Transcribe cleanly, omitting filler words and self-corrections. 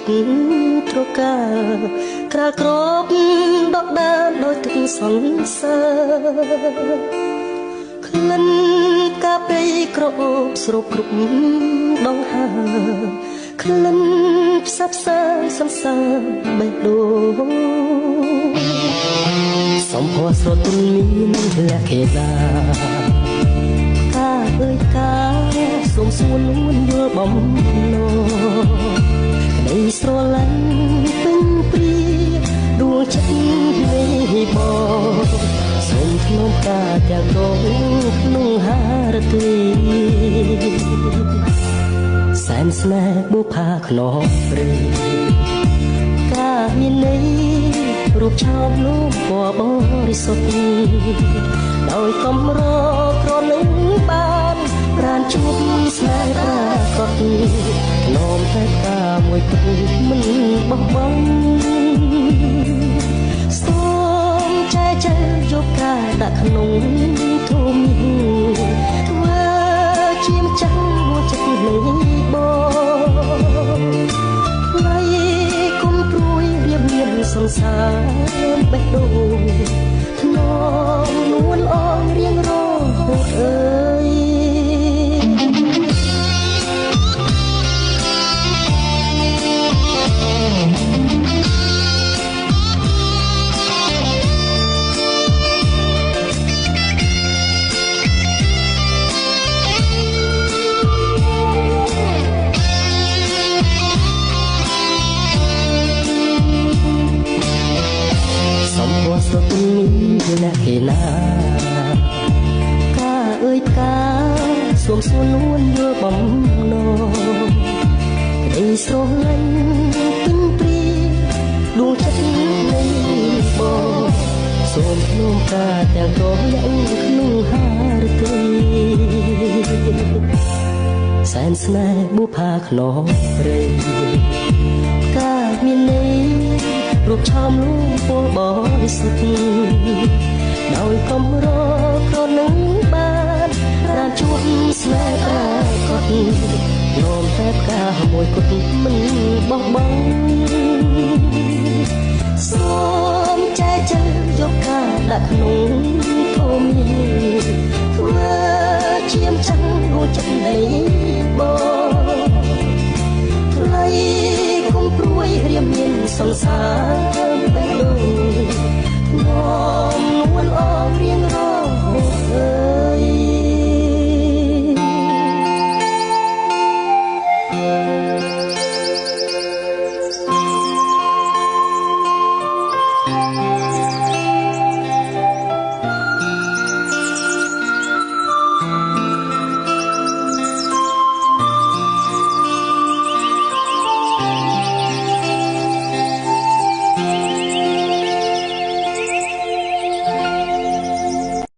ចិត្តត្រកាក្រាលក្របដកដានដោយទឹកសង្សារក្លិនកាប្រៃក្រអូបស្រូបគ្រប់ដងហើក្លិនផ្សាប់សាសង្សារបេះដូងសំភ័រស្រទន់មានលក្ខណៈកាអើយកាសូមសួរនួនយល់បំណងក្តីស្រឡាញ់ពេញព្រាដួងចិត្តនេះបងសូមធ្នមការទាំងដងក្នុងហារទីសែនស្នេហ៍បុផាខ្នងព្រៃការមានន័យរូបឆោមលោកពណ៌បរិសុទ្ធដោយកំរក្រនឹងបានប្រានជួបស្នេហ៍ប្រាកដនោមតែការមួយគូមិនបោះបង់សូមចែកចែកយកការដាក់ក្នុងធុំធ្វើជាម្ចាស់មួយចិត្តនៃបងថ្លៃគុំព្រួយរៀបរៀងសង្សារបេះដូងធ្នមនួនអងរៀងរហូតអើយស្រទន់មានលក្ខណៈកាអើយកាសូមសួរនួនយល់បំណងក្តីស្រឡាញ់ពេញព្រាដួងចិត្តនៃបងសូមធ្នមការទាំងដងយ៉ាងក្នុងហារទីសែនស្នេហ៍បុផាខ្នងព្រៃការមានន័យរូបឆោមលូពណ៌បរិសុទ្ធដោយកំរក្រនឹងបានរានជួបស្នេហ៍ប្រាកដនោមតែផ្កាមួយគត់មិនបោះបង់សូមចែកចែកយកការដាក់ក្នុងធុំធ្វើជាម្ចាស់រួចចិត្តនៃបងថ្លៃគុំព្រួយរៀមមានសង្សារបេះដូងងំនួនអងរៀងរ